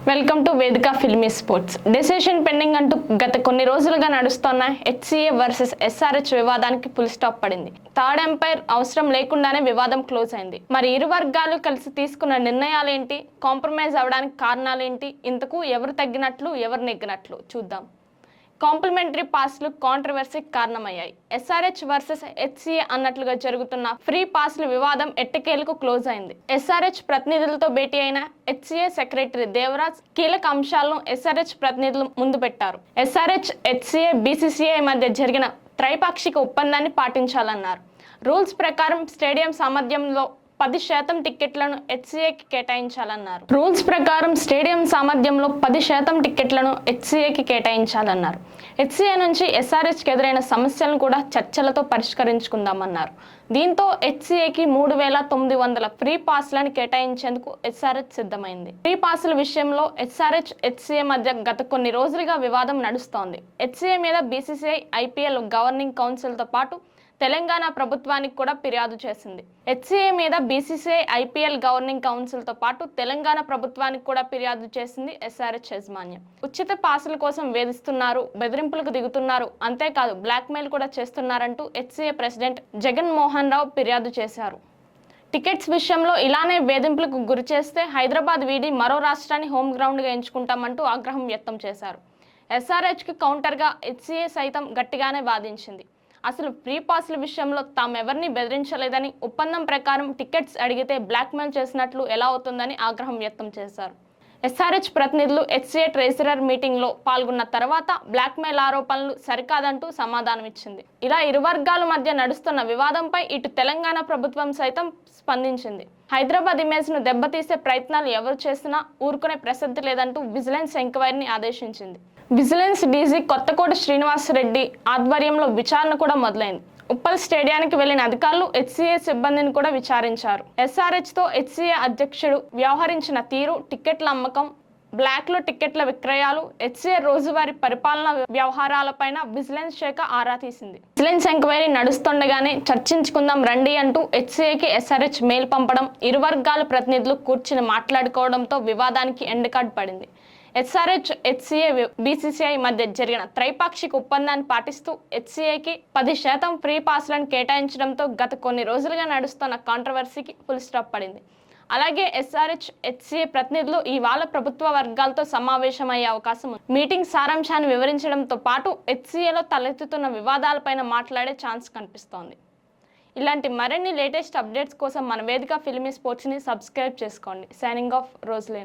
Welcome to వేదిక filmy sports. Decision pending అంటూ గత కొన్ని రోజులుగా నడుస్తున్న హెచ్సిఏ వర్సెస్ ఎస్ఆర్హెచ్ వివాదానికి ఫుల్ స్టాప్ పడింది. థర్డ్ ఎంపైర్ అవసరం లేకుండానే వివాదం క్లోజ్ అయింది. మరి ఇరు వర్గాలు కలిసి తీసుకున్న నిర్ణయాలేంటి, కాంప్రమైజ్ అవడానికి కారణాలేంటి, ఇంతకు ఎవరు తగ్గినట్లు ఎవరు నెగ్గినట్లు చూద్దాం. కాంప్లిమెంటరీ పాస్లు కాంట్రవర్సీకి కారణమయ్యాయి. ఎస్ఆర్హెచ్ వర్సెస్ హెచ్సిఏ అన్నట్లుగా జరుగుతున్న ఫ్రీ పాస్ల వివాదం ఎట్టకేలకు క్లోజ్ అయింది. ఎస్ఆర్హెచ్ ప్రతినిధులతో భేటీ అయిన హెచ్సిఏ సెక్రటరీ దేవరాజ్ కీలక అంశాలను ఎస్ఆర్హెచ్ ప్రతినిధులు ముందు పెట్టారు. ఎస్ఆర్హెచ్, హెచ్సిఏ, బీసీసీఐ మధ్య జరిగిన త్రైపాక్షిక ఒప్పందాన్ని పాటించాలన్నారు. రూల్స్ ప్రకారం స్టేడియం సామర్థ్యంలో 10% టిక్కెట్లను హెచ్సిఏకి కేటాయించాలన్నారు. రూల్స్ ప్రకారం స్టేడియం సామర్థ్యంలో 10% టిక్కెట్లను హెచ్సిఏకి కేటాయించాలన్నారు. హెచ్సిఏ నుంచి ఎస్ఆర్హెచ్కి ఎదురైన సమస్యలను కూడా చర్చలతో పరిష్కరించుకుందామన్నారు. దీంతో హెచ్సిఏకి 3,900 ఫ్రీ పాస్లను కేటాయించేందుకు ఎస్ఆర్హెచ్ సిద్ధమైంది. ఫ్రీ పాసుల విషయంలో ఎస్ఆర్హెచ్, హెచ్సిఏ మధ్య గత కొన్ని రోజులుగా వివాదం నడుస్తోంది. హెచ్సిఏ మీద బీసీసీఐ, ఐపీఎల్ గవర్నింగ్ కౌన్సిల్తో పాటు తెలంగాణ ప్రభుత్వానికి కూడా ఫిర్యాదు చేసింది. హెచ్సిఏ మీద బీసీసీఐ, ఐపీఎల్ గవర్నింగ్ కౌన్సిల్తో పాటు తెలంగాణ ప్రభుత్వానికి కూడా ఫిర్యాదు చేసింది ఎస్ఆర్హెచ్ యాజమాన్యం. ఉచిత పాసుల కోసం వేధిస్తున్నారు, బెదిరింపులకు దిగుతున్నారు, అంతేకాదు బ్లాక్మెయిల్ కూడా చేస్తున్నారంటూ హెచ్సిఏ ప్రెసిడెంట్ జగన్ మోహన్ రావు ఫిర్యాదు చేశారు. టికెట్స్ విషయంలో ఇలానే వేధింపులకు గురి చేస్తే హైదరాబాద్ వీడి మరో రాష్ట్రాన్ని హోమ్ గ్రౌండ్గా ఎంచుకుంటామంటూ ఆగ్రహం వ్యక్తం చేశారు. ఎస్ఆర్హెచ్కి కౌంటర్గా హెచ్సిఏ సైతం గట్టిగానే వాదించింది. అసలు ఫ్రీ పాస్ల విషయంలో తామెవరిని బెదిరించలేదని, ఒప్పందం ప్రకారం టికెట్స్ అడిగితే బ్లాక్మెయిల్ చేసినట్లు ఎలా అవుతుందని ఆగ్రహం వ్యక్తం చేశారు. ఎస్ఆర్హెచ్ ప్రతినిధులు హెచ్సిఏ ట్రెజరర్ మీటింగ్లో పాల్గొన్న తర్వాత బ్లాక్మెయిల్ ఆరోపణలు సరికాదంటూ సమాధానమిచ్చింది. ఇలా ఇరు వర్గాల మధ్య నడుస్తున్న వివాదంపై ఇటు తెలంగాణ ప్రభుత్వం సైతం స్పందించింది. హైదరాబాద్ ఇమేజ్ను దెబ్బతీసే ప్రయత్నాలు ఎవరు చేసినా ఊరుకునే ప్రసక్తి లేదంటూ విజిలెన్స్ ఎంక్వైరీని ఆదేశించింది. విజిలెన్స్ డీజీ కొత్తకోట శ్రీనివాసరెడ్డి ఆధ్వర్యంలో విచారణ కూడా మొదలైంది. ఉప్పల్ స్టేడియానికి వెళ్లిన అధికారులు హెచ్సిఏ సిబ్బందిని కూడా విచారించారు. ఎస్ఆర్హెచ్తో హెచ్సిఏ అధ్యక్షుడు వ్యవహరించిన తీరు, టిక్కెట్ల అమ్మకం, బ్లాక్లో టిక్కెట్ల విక్రయాలు, హెచ్సిఏ రోజువారీ పరిపాలన వ్యవహారాలపైన విజిలెన్స్ శాఖ ఆరా తీసింది. విజిలెన్స్ ఎంక్వైరీ నడుస్తుండగానే చర్చించుకుందాం రండి అంటూ హెచ్సిఏకి ఎస్ఆర్హెచ్ మెయిల్ పంపడం, ఇరు వర్గాల ప్రతినిధులు కూర్చుని మాట్లాడుకోవడంతో వివాదానికి ఎండ్ కార్డ్ పడింది. ఎస్ఆర్హెచ్, హెచ్సిఏ, బీసీసీఐ మధ్య జరిగిన త్రైపాక్షిక ఒప్పందాన్ని పాటిస్తూ హెచ్సిఏకి 10% ఫ్రీ పాస్లను కేటాయించడంతో గత కొన్ని రోజులుగా నడుస్తున్న కాంట్రవర్సీకి ఫుల్ స్టాప్ పడింది. అలాగే ఎస్ఆర్హెచ్, హెచ్సిఏ ప్రతినిధులు ఇవాళ ప్రభుత్వ వర్గాలతో సమావేశమయ్యే అవకాశం ఉంది. మీటింగ్ సారాంశాన్ని వివరించడంతో పాటు హెచ్సిఏలో తలెత్తుతున్న వివాదాలపైన మాట్లాడే ఛాన్స్ కనిపిస్తోంది. ఇలాంటి మరిన్ని లేటెస్ట్ అప్డేట్స్ కోసం మన వేదిక ఫిల్మీ స్పోర్ట్స్ని సబ్స్క్రైబ్ చేసుకోండి. Signing off, రోజ్లేన్.